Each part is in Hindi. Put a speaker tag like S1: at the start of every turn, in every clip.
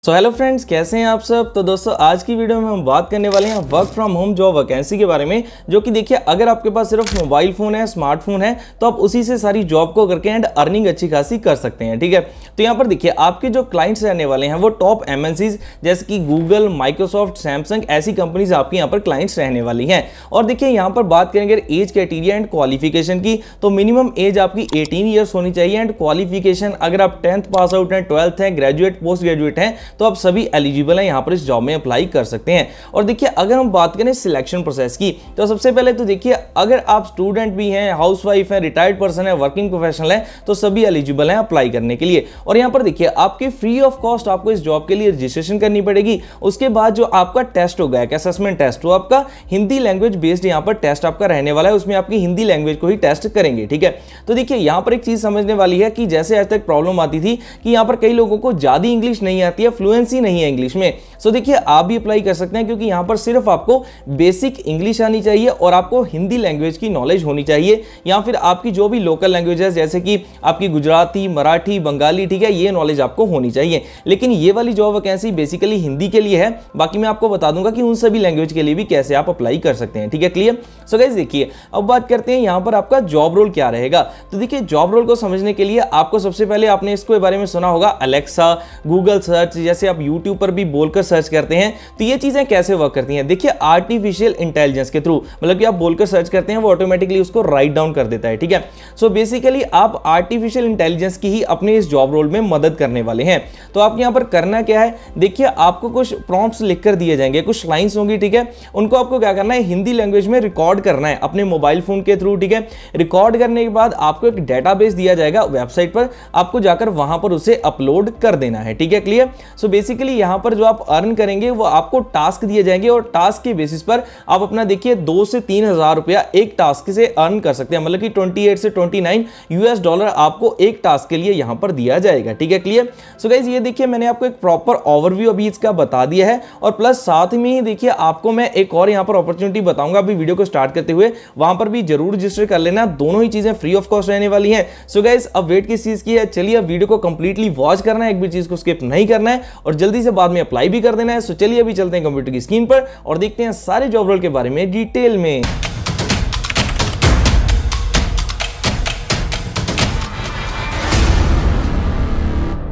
S1: सो हेलो फ्रेंड्स, कैसे हैं आप सब। तो दोस्तों आज की वीडियो में हम बात करने वाले हैं work from home job vacancy के बारे में, जो कि देखिए अगर आपके पास सिर्फ मोबाइल फ़ोन है, स्मार्टफोन है, तो आप उसी से सारी जॉब को करके एंड अर्निंग अच्छी खासी कर सकते हैं। ठीक है, तो यहाँ पर देखिए आपके जो क्लाइंट्स रहने वाले हैं वो टॉप एमएनसीज जैसे कि गूगल, माइक्रोसॉफ्ट, सैमसंग, ऐसी कंपनीज आपकी यहाँ पर क्लाइंट्स रहने वाली हैं। और देखिए यहाँ पर बात करेंगे एज क्राइटेरिया एंड क्वालिफिकेशन की, तो मिनिमम एज आपकी 18 ईयर्स होनी चाहिए एंड क्वालिफिकेशन अगर आप 10th पास आउट हैं, 12th हैं, ग्रेजुएट, पोस्ट ग्रेजुएट हैं, तो आप सभी एलिजिबल हैं यहाँ पर इस जॉब में अप्लाई कर सकते हैं। और देखिए अगर हम बात करें सिलेक्शन प्रोसेस की, तो सबसे पहले तो देखिए अगर आप स्टूडेंट भी हैं, हाउसवाइफ है, रिटायर्ड पर्सन है, वर्किंग प्रोफेशनल है, तो सभी एलिजिबल हैं अप्लाई करने के लिए। और यहाँ पर देखिए आपके फ्री ऑफ कॉस्ट आपको इस जॉब के लिए रजिस्ट्रेशन करनी पड़ेगी। उसके बाद जो आपका टेस्ट होगा, एक असेसमेंट टेस्ट, वो आपका हिंदी लैंग्वेज बेस्ड यहाँ पर टेस्ट आपका रहने वाला है। उसमें आपकी हिंदी लैंग्वेज को ही टेस्ट करेंगे। ठीक है, तो देखिए यहाँ पर एक चीज समझने वाली है कि जैसे आज तक प्रॉब्लम आती थी कि यहाँ पर कई लोगों को ज्यादा इंग्लिश नहीं आती है, फ्लुएंसी नहीं है इंग्लिश में। सो देखिए आप भी अप्लाई कर सकते हैं, क्योंकि यहाँ पर सिर्फ आपको बेसिक इंग्लिश आनी चाहिए और आपको हिंदी लैंग्वेज की नॉलेज होनी चाहिए, या फिर आपकी जो भी लोकल लैंग्वेज है जैसे कि आपकी गुजराती, मराठी, बंगाली, ठीक है, ये नॉलेज आपको होनी चाहिए। लेकिन ये वाली जॉब वैकेंसी बेसिकली हिंदी के लिए है। बाकी मैं आपको बता दूंगा कि उन सभी लैंग्वेज के लिए भी कैसे आप अप्लाई कर सकते हैं। ठीक है, क्लियर। सो गाइस देखिए अब बात करते हैं यहाँ पर आपका जॉब रोल क्या रहेगा। तो देखिए जॉब रोल को समझने के लिए आपको सबसे पहले आपने इसके बारे में सुना होगा अलेक्सा, गूगल सर्च, जैसे आप यूट्यूब पर भी बोलकर सर्च करते हैं, तो ये चीजें कैसे वर्क करती हैं। देखिए आर्टिफिशियल इंटेलिजेंस के थ्रू, मतलब कि आप बोलकर सर्च करते हैं, वो ऑटोमेटिकली उसको राइट डाउन कर देता है। ठीक है, सो बेसिकली आप आर्टिफिशियल इंटेलिजेंस की ही अपने इस जॉब रोल में मदद करने वाले हैं। तो आप यहां पर करना क्या है, देखिए आपको कुछ प्रॉम्प्ट्स लिखकर दिए जाएंगे, कुछ लाइंस होंगी। ठीक है, उनको आपको क्या करना है, हिंदी लैंग्वेज में रिकॉर्ड करना है अपने मोबाइल फोन के थ्रू। ठीक है, रिकॉर्ड करने के बाद आपको एक डेटाबेस दिया जाएगा वेबसाइट पर, आपको जाकर वहां पर उसे अपलोड कर देना है। ठीक है, क्लियर। सो बेसिकली यहां पर जो आप अर्न करेंगे वो आपको टास्क दिए जाएंगे, और टास्क के बेसिस पर आप अपना देखिए 2 से 3 हजार रुपया एक टास्क से अर्न कर सकते हैं। मतलब कि 28 से 29 यूएस डॉलर आपको एक टास्क के लिए यहां पर दिया जाएगा। ठीक है, क्लियर। सो गाइस ये देखिए मैंने आपको एक प्रॉपर ओवरव्यू अभी इसका बता दिया है, और प्लस साथ में ही देखिए आपको मैं एक और यहां पर अपॉर्चुनिटी बताऊंगा अभी वीडियो को स्टार्ट करते हुए, वहां पर भी जरूर रजिस्टर कर लेना। दोनों ही चीजें फ्री ऑफ कॉस्ट रहने वाली हैं। सो गाइस अब वेट किस चीज की है, चलिए अब वीडियो को कंप्लीटली वॉच करना है, एक भी चीज को स्किप नहीं करना है, और जल्दी से बाद में अप्लाई भी कर देना है। सो चलिए अभी चलते हैं कंप्यूटर की स्क्रीन पर और देखते हैं सारे जॉब रोल के बारे में डिटेल में।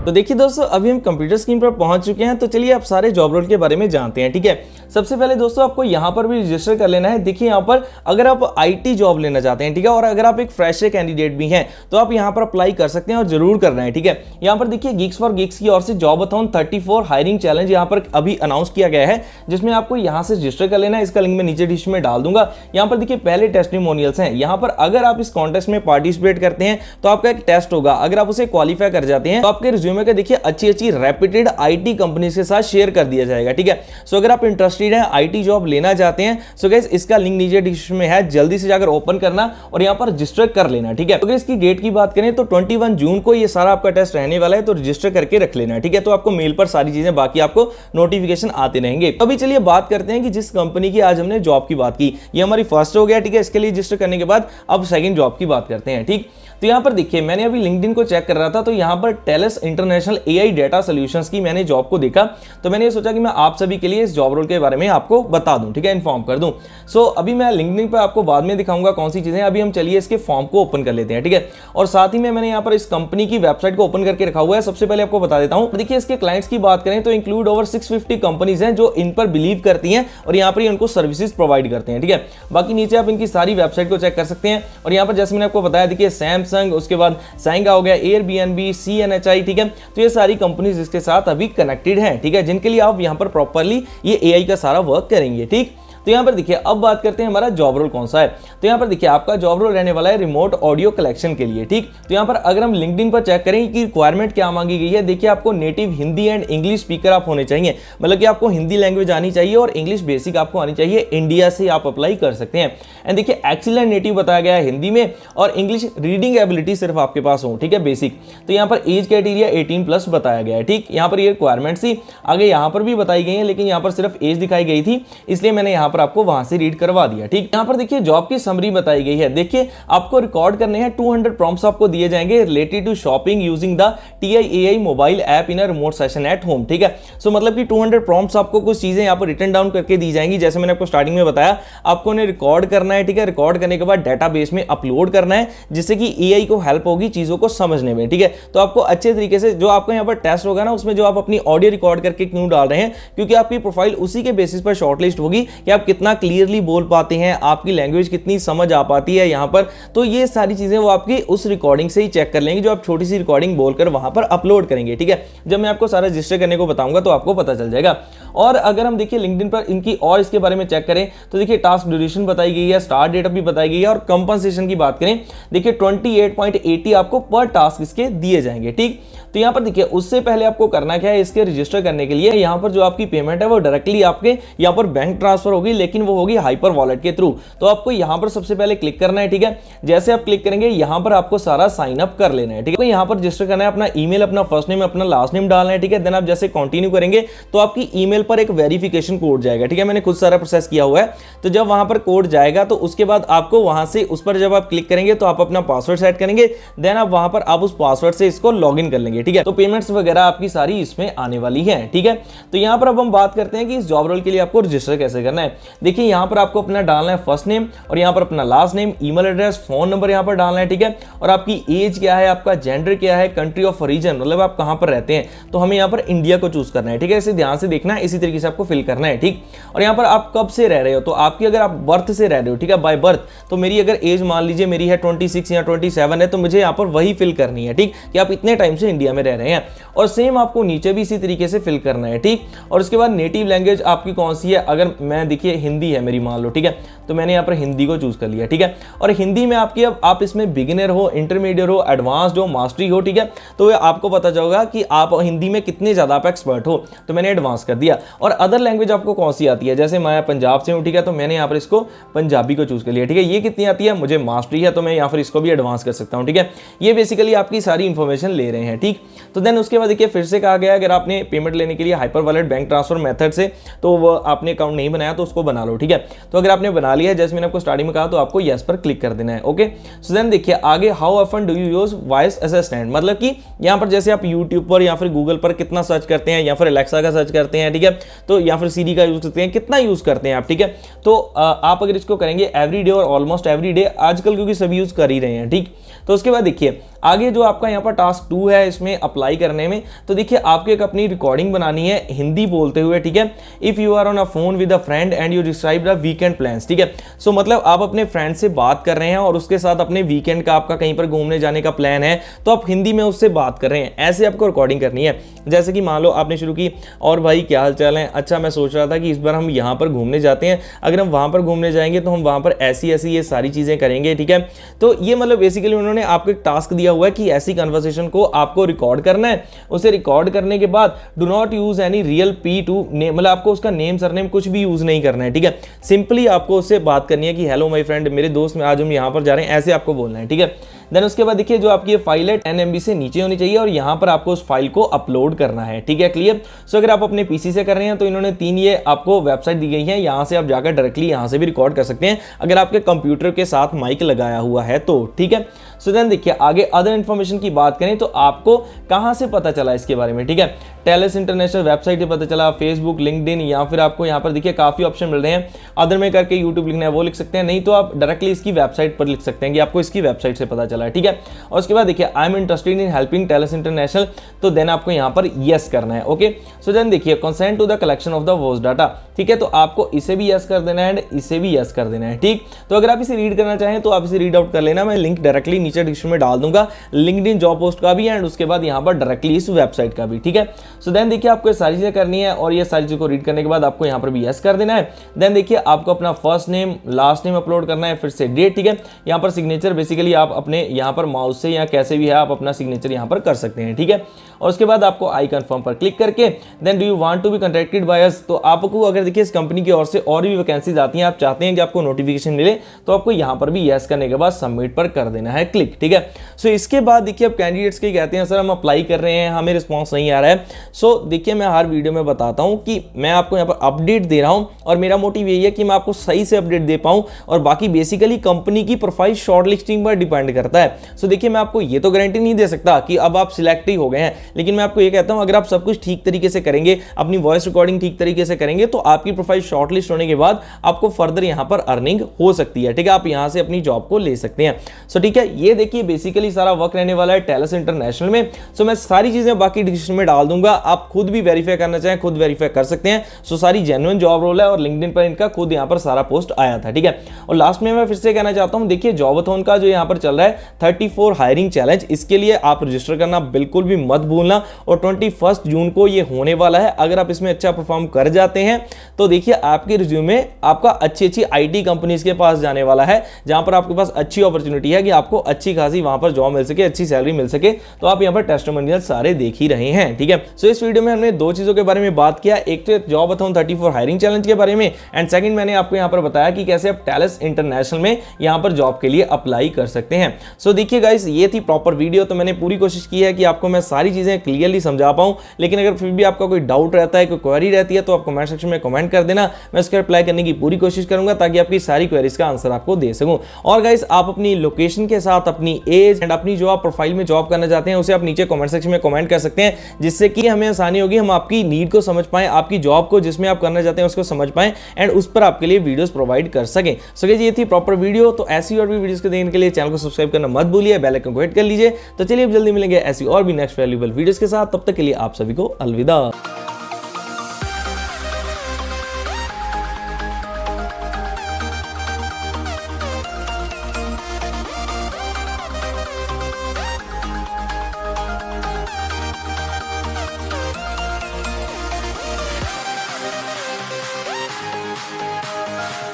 S1: तो देखिए दोस्तों अभी हम कंप्यूटर स्क्रीन पर पहुंच चुके हैं, तो चलिए आप सारे जॉब रोल के बारे में जानते हैं। ठीक है, सबसे पहले दोस्तों आपको यहां पर भी रजिस्टर कर लेना है। देखिए यहां पर अगर आप आईटी जॉब लेना चाहते हैं, ठीक है, और अगर आप एक फ्रेशर कैंडिडेट भी हैं, तो आप यहां पर अप्लाई कर सकते हैं और जरूर करना है। ठीक है, यहां पर देखिए गिग्स फॉर गिग्स की ओर से जॉबाथॉन 34 हायरिंग चैलेंज यहां पर अभी अनाउंस किया गया है, जिसमें आपको यहां से रजिस्टर कर लेना है। इसका लिंक मैं नीचे डिस्क्रिप्शन में डाल दूंगा। यहां पर देखिए पहले टेस्टिमोनियल्स हैं। यहां पर अगर आप इस कॉन्टेस्ट में पार्टिसिपेट करते हैं तो आपका एक टेस्ट होगा, अगर आप उसे क्वालिफाई कर जाते हैं तो आपके रिज्यूमे का देखिए अच्छी रेप्यूटेड आईटी कंपनीज के साथ शेयर कर दिया जाएगा। ठीक है, सो अगर आप इंटरेस्टेड हैं, आईटी जॉब लेना चाहते हैं, सो गाइस इसका लिंक नीचे डिस्क्रिप्शन में है, जल्दी से जाकर ओपन करना और यहां पर रजिस्टर कर लेना। ठीक है, अगर इसकी डेट की बात करें तो 21 जून को ये सारा आपका टेस्ट रहने वाला है, तो रजिस्टर करके रख लेना। ठीक है, तो आपको मेल पर सारी चीजें, बाकी आपको नोटिफिकेशन आते रहेंगे। तो अभी चलिए बात करते हैं कि जिस कंपनी की आज हमने जॉब की बात की, ये हमारी फर्स्ट हो गया। ठीक है, इसके लिए रजिस्टर करने के बाद अब सेकंड जॉब की बात करते हैं। ठीक, तो यहां पर देखिए मैंने अभी लिंक्डइन को चेक कर रहा था, तो यहां पर Telus international AI data solutions की मैंने जॉब को देखा, तो मैंने सोचा कि मैं आप सभी के लिए इस जॉब रोल के बारे में आपको बता दूं। ठीक है, इन्फॉर्म कर दूं। सो अभी मैं लिंक्डइन पर आपको बाद में दिखाऊंगा कौन सी चीजें। अभी हम चलिए इसके फॉर्म को ओपन कर लेते हैं। ठीक है, और साथ ही में मैंने यहाँ पर इस कंपनी की वेबसाइट को ओपन करके रखा हुआ है। सबसे पहले आपको बता देता हूं, देखिए इसके क्लाइंट्स की बात करें तो इंक्लूड ओवर 650 कंपनीज हैं जो इन पर बिलीव करती हैं और यहाँ पर उनको सर्विसेज प्रोवाइड करते हैं। ठीक है, बाकी नीचे आप इनकी सारी वेबसाइट को चेक कर सकते हैं। और यहाँ पर जैसे मैंने आपको बताया, देखिए सैमसंग, उसके बाद साइंगा हो गया, एयरबीएनबी, सीएनएचआई। ठीक है, तो ये सारी कंपनीज इसके साथ अभी कनेक्टेड हैं। ठीक है, जिनके लिए आप यहां पर प्रॉपर्ली ये एआई का सारा वर्क करेंगे। ठीक, तो यहां पर देखिए अब बात करते हैं हमारा जॉब रोल कौन सा है। तो यहां पर देखिए आपका जॉब रोल रहने वाला है रिमोट ऑडियो कलेक्शन के लिए। ठीक, तो यहां पर अगर हम लिंक्डइन पर चेक करें कि रिक्वायरमेंट क्या मांगी गई है, देखिए आपको native Hindi and English speaker आप होने चाहिए, मतलब कि आपको हिंदी लैंग्वेज आनी चाहिए और इंग्लिश बेसिक आपको आनी चाहिए। इंडिया से आप अप्लाई कर सकते हैं। एंड देखिए एक्सीलेंट नेटिव बताया गया है हिंदी में, और इंग्लिश रीडिंग एबिलिटी सिर्फ आपके पास हो। ठीक है, बेसिक। तो यहां पर एज क्राइटेरिया 18+ बताया गया है। ठीक, यहां पर ये रिक्वायरमेंट थी, आगे यहां पर भी बताई गई है, लेकिन यहां पर सिर्फ एज दिखाई गई थी, इसलिए मैंने यहां पर पर आपको वहां से रीड करवा दिया। ठीक, यहाँ पर देखिए जॉब की समरी बताई गई है। देखिए आपको रिकॉर्ड करने हैं 200 प्रॉम्प्ट्स आपको दिए जाएंगे related to shopping using the TIAI mobile app in a remote session at home. ठीक है, सो मतलब कि 200 प्रॉम्प्ट्स आपको कुछ चीजें यहाँ पर रिटन डाउन करके दी जाएंगी। जैसे मैंने आपको स्टार्टिंग में बताया, आपको उन्हें रिकॉर्ड करना है। ठीक है, रिकॉर्ड करने के बाद डेटाबेस में अपलोड करना है, जिससे कि AI को हेल्प होगी चीजों को समझने में। ठीक है, तो आपको अच्छे तरीके से जो आपको यहाँ पर टेस्ट होगा ना, उसमें जो आप अपनी ऑडियो रिकॉर्ड करके क्यों डाल रहे हैं, क्योंकि आपकी प्रोफाइल उसी के बेसिस पर शॉर्टलिस्ट होगी कि आप कितना क्लियरली बोल पाते हैं, आपकी लैंग्वेज कितनी समझ आ पाती है यहाँ पर। तो ये सारी चीजें वो आपकी उस रिकॉर्डिंग से ही चेक कर लेंगे जो आप छोटी सी रिकॉर्डिंग बोलकर वहां पर अपलोड करेंगे। ठीक है, जब मैं आपको सारा रजिस्टर करने को बताऊंगा तो आपको पता चल जाएगा। और अगर हम देखिए लिंक्डइन पर इनकी और इसके बारे में चेक करें तो देखिए टास्क ड्यूरेशन बताई गई है, स्टार्ट डेट भी बताई गई है, और कंपनसेशन की बात करें देखिए 28.80 आपको पर टास्क इसके दिए जाएंगे। ठीक, तो यहां पर देखिए उससे पहले आपको करना क्या है, इसके रजिस्टर करने के लिए यहां पर जो आपकी पेमेंट है वो डायरेक्टली आपके यहां पर बैंक ट्रांसफर होगी, लेकिन वो होगी हाइपर वॉलेट के थ्रू। तो आपको यहां पर सबसे पहले क्लिक करना है। ठीक है, जैसे आप क्लिक करेंगे यहां पर आपको सारा साइन अप कर लेना है। ठीक है, यहां पर रजिस्टर करना है, अपना ईमेल, अपना फर्स्ट नेम, अपना लास्ट नेम डालना है। ठीक है, देन आप जैसे कंटिन्यू करेंगे तो आपकी ईमेल पर एक वेरिफिकेशन कोड जाएगा। ठीक है, मैंने खुद सारा प्रोसेस किया हुआ है। तो जब वहां पर कोड जाएगा तो उसके बाद आपको वहां से उस पर जब आप क्लिक करेंगे तो आप अपना पासवर्ड सेट करेंगे, देन आप वहां पर आप उस पासवर्ड से इसको लॉगिन कर लेंगे। ठीक है, तो पेमेंट्स वगैरह आपकी सारी इसमें आने वाली है। ठीक है, तो यहां पर अब हम बात करते हैं कि इस जॉब रोल के लिए आपको रजिस्टर कैसे करना है। देखिए यहां पर आपको अपना डालना है फर्स्ट नेम, और यहां पर अपना last name, email address, phone number यहां पर डालना है। ठीक है, और आपकी एज क्या है, आपका जेंडर क्या है, कंट्री ऑफ ओरिजिन मतलब आप कहां पर रहते हैं, तो हमें यहां पर इंडिया को चूज करना है। ठीक है, इसे ध्यान से देखना है, इसी तरीके से आपको फिल करना है। ठीक, और यहां पर आप कब से रह रहे हो, तो आपकी अगर आप बर्थ से रह रहे हो, ठीक है, बाय बर्थ, तो मेरी अगर एज मान लीजिए मेरी है 26 या 27 है, तो मुझे यहां पर वही फिल करनी है। ठीक, कि आप इतने टाइम से इंडिया में रह रहे हैं, और सेम आपको नीचे भी इसी तरीके से फिल करना है। ठीक, और उसके बाद नेटिव लैंग्वेज आपकी कौन सी है, अगर मैं देखिए हिंदी है मेरी मान लो। ठीक है, तो मैंने यहाँ पर हिंदी को चूज कर लिया। ठीक है, और हिंदी में आपकी अब आप इसमें बिगिनर हो, इंटरमीडिएट हो, एडवांस्ड हो, मास्टरी हो। ठीक है, तो आपको पता चलेगा कि आप हिंदी में कितने ज्यादा आप एक्सपर्ट हो, तो मैंने एडवांस कर दिया। और अदर लैंग्वेज आपको कौन सी आती है, जैसे मैं पंजाब से हूँ, ठीक है, तो मैंने यहाँ पर इसको पंजाबी को चूज कर लिया। ठीक है, ये कितनी आती है, मुझे मास्टरी है, तो मैं यहाँ पर इसको भी एडवांस कर सकता हूँ। ठीक है, ये बेसिकली आपकी सारी इंफॉर्मेशन ले रहे हैं। ठीक, तो देन उसके बाद देखिए फिर से कहा गया अगर आपने पेमेंट लेने के लिए hyper wallet bank transfer method से, तो वो आपने अकाउंट नहीं बनाया तो उसको बना लो। ठीक है, तो अगर आपने बना लिया है, जैसे मैंने आपको स्टार्टिंग में कहा, तो आपको यस पर क्लिक कर देना है। ओके, सो देन देखिए आगे how often do you use voice assistant, मतलब कि यहाँ पर जैसे आप यूट्यूब पर या फिर गूगल पर कितना सर्च करते हैं, या फिर एलेक्सा का सर्च करते हैं। ठीक है, तो या फिर सीरी का यूज करते हैं, कितना यूज करते हैं आप। ठीक है, तो आप अगर इसको करेंगे एवरी डे और ऑलमोस्ट एवरी डे आजकल, क्योंकि सभी यूज कर ही रहे हैं। ठीक, तो उसके बाद देखिए आगे जो आपका यहाँ पर टास्क 2 है इसमें अप्लाई करने में, तो देखिए आपको एक अपनी रिकॉर्डिंग बनानी है हिंदी बोलते हुए। ठीक है, if you are on a phone with a friend and you describe the weekend plans. ठीक है, सो मतलब आप अपने फ्रेंड से बात कर रहे हैं और उसके साथ अपने वीकेंड का आपका कहीं पर घूमने जाने का प्लान है, तो आप हिंदी में उससे बात कर रहे हैं, ऐसे आपको रिकॉर्डिंग करनी है। जैसे कि मान लो आपने शुरू की, और भाई क्या हाल चाल है, अच्छा मैं सोच रहा था कि इस बार हम यहाँ पर घूमने जाते हैं, अगर हम वहां पर घूमने जाएंगे तो हम वहां पर ऐसी ऐसी ये सारी चीजें करेंगे। ठीक है, तो ये मतलब बेसिकली उन्होंने आपको एक टास्क दिया हुआ है कि ऐसी कन्वर्सेशन को आपको रिकॉर्ड करना है। उसे रिकॉर्ड करने के बाद do not use any real P to name, मतलब आपको उसका नेम सरनेम कुछ भी यूज नहीं करना है। ठीक है, सिंपली आपको उससे बात करनी है कि हेलो माय फ्रेंड, मेरे दोस्त में आज हम यहाँ पर जा रहे हैं, ऐसे आपको बोलना है। ठीक है, देन उसके बाद देखिए जो आपकी ये फाइल है 10 MB से नीचे होनी चाहिए, और यहाँ पर आपको उस फाइल को अपलोड करना है। ठीक है, क्लियर। सो अगर आप अपने पीसी से कर रहे हैं तो इन्होंने 3 ये आपको वेबसाइट दी गई है, यहाँ से आप जाकर डायरेक्टली यहाँ से भी रिकॉर्ड कर सकते हैं अगर आपके कंप्यूटर के साथ माइक लगाया हुआ है तो। ठीक है, सो देन देखिए आगे अदर इन्फॉर्मेशन की बात करें तो आपको कहां से पता चला इसके बारे में। ठीक है, टेलेस इंटरनेशनल वेबसाइट से पता चला, फेसबुक, लिंक्डइन, या फिर आपको यहाँ पर देखिए काफी ऑप्शन मिल रहे हैं। अदर में करके यूट्यूब लिखना है वो लिख सकते हैं, नहीं तो आप डायरेक्टली इसकी वेबसाइट पर लिख सकते हैं कि आपको इसकी वेबसाइट से पता चला है। ठीक है, और उसके बाद देखिए I am interested in helping Telus international, तो देन आपको यहाँ पर यस करना है। ओके, सो देन देखिए consent to the collection of the voice data. ठीक है, तो आपको इसे भी यस कर देना है एंड इसे भी यस कर देना है। ठीक, तो अगर आप इसे रीड करना चाहें तो आप इसे रीड आउट कर लेना, मैं लिंक डायरेक्टली नीचे डिस्क्रिप्शन में डाल दूंगा, लिंक्डइन जॉब पोस्ट का भी एंड उसके बाद यहाँ पर डायरेक्टली इस वेबसाइट का भी। ठीक है, सो देन देखिए आपको सारी चीजें करनी है, और ये सारी चीजों को रीड करने के बाद आपको यहाँ पर भी यस कर देना है। देन देखिए आपको अपना first name, last name upload करना है, फिर से डेट। ठीक है, यहाँ पर सिग्नेचर बेसिकली आप अपने यहाँ पर माउस से या कैसे भी है आप अपना सिग्नेचर यहाँ पर कर सकते हैं। ठीक है, और उसके बाद आपको आई कंफर्म पर क्लिक करके then do you want to be contacted by us, तो आपको अगर देखिए इस कंपनी की ओर से और भी वैकेंसीज आती हैं, आप चाहते हैं कि आपको नोटिफिकेशन मिले, तो आपको यहाँ पर भी यस करने के बाद सबमिट पर कर देना है क्लिक। क्लिक, ठीक है। सो इसके बाद देखिए अब कैंडिडेट्स के कहते हैं सर हम अप्लाई कर रहे हैं, हमें रिस्पॉन्स नहीं आ रहा है। सो देखिए मैं हर वीडियो में बताता हूं कि मैं आपको यहाँ पर अपडेट दे रहा हूं और मेरा मोटिव यही है कि मैं आपको सही से अपडेट दे पाऊं, और बाकी बेसिकली कंपनी की प्रोफाइल शॉर्टलिस्टिंग पर डिपेंड करता है। सो देखिए मैं आपको ये तो गारंटी नहीं दे सकता कि अब आप सिलेक्ट ही हो गए हैं, लेकिन मैं आपको ये कहता हूं अगर आप सब कुछ ठीक तरीके से करेंगे, अपनी वॉइस रिकॉर्डिंग ठीक तरीके से करेंगे, तो आपकी प्रोफाइल शॉर्टलिस्ट होने के बाद आपको फर्दर यहां पर अर्निंग हो सकती है, ठीक है। आप यहां से अपनी जॉब को ले सकते हैं। सो ठीक है, ये देखिए बेसिकली सारा वर्क रहने वाला है टेलस इंटरनेशनल में। सो मैं सारी चीजें बाकी डिस्क्रिप्शन में डाल दूंगा, आप खुद भी वेरीफाई करना चाहें खुद वेरीफाई कर सकते हैं। सो सारी जेन्युइन जॉब रोल है और लिंक्डइन पर इनका खुद यहां पर सारा पोस्ट आया था, ठीक है। और लास्ट में मैं फिर से कहना चाहता हूं, देखिए जॉबाथॉन का जो यहां पर चल रहा है 34 हायरिंग चैलेंज, इसके लिए आप रजिस्टर करना बिल्कुल भी मत भूलना, और 21 जून को ये होने वाला है। अगर आप इसमें अच्छा परफॉर्म कर जाते हैं तो देखिए आपके रिज्यूमे आपका अच्छी आईटी कंपनीज के पास जाने वाला है, जहां पर आपके पास अच्छी अपॉर्चुनिटी है कि आपको अच्छी खासी वहां पर जॉब मिल सके, अच्छी सैलरी मिल सके। तो आप यहां पर टेस्टिमोनियल सारे देख ही रहे हैं, ठीक है। सो इस वीडियो में हमने दो चीजों के बारे में बात किया, एक तो जॉबाथॉन 34 हायरिंग चैलेंज के बारे में, एंड सेकंड मैंने आपको यहां पर बताया कि कैसे आप टेलस इंटरनेशनल में यहां पर जॉब के लिए अप्लाई कर सकते हैं। सो देखिए गाइस, ये थी प्रॉपर वीडियो। तो मैंने पूरी कोशिश की है कि आपको मैं सारी चीजें क्लियरली समझा पाऊं, लेकिन अगर फिर भी आपका कोई डाउट रहता है, कोई क्वेरी रहती है, तो आप कमेंट सेक्शन में कमेंट कर देना, मैं उसका रिप्लाई करने की पूरी कोशिश करूंगा ताकि आपकी सारी क्वेरीज का आंसर आपको दे सकूं। और गाइस आप अपनी लोकेशन के साथ अपनी एज एंड अपनी जो आप प्रोफाइल में जॉब करना चाहते हैं उसे आप नीचे कमेंट सेक्शन में कमेंट कर सकते हैं, जिससे कि हमें आसानी होगी, हम आपकी नीड को समझ पाएं, आपकी जॉब को जिसमें आप करना चाहते हैं उसको समझ पाएं, एंड उस पर आपके लिए वीडियोस प्रोवाइड कर सकें। सो गाइस ये थी प्रॉपर वीडियो। तो ऐसी और भी वीडियोस को देखने के लिए चैनल को सब्सक्राइब करना मत भूलिए, बेल आइकन को हिट कर लीजिए। तो चलिए अब जल्दी मिलेंगे ऐसी और भी नेक्स्ट वैल्यूएबल वीडियोस के साथ, तब तक के लिए आप सभी को अलविदा।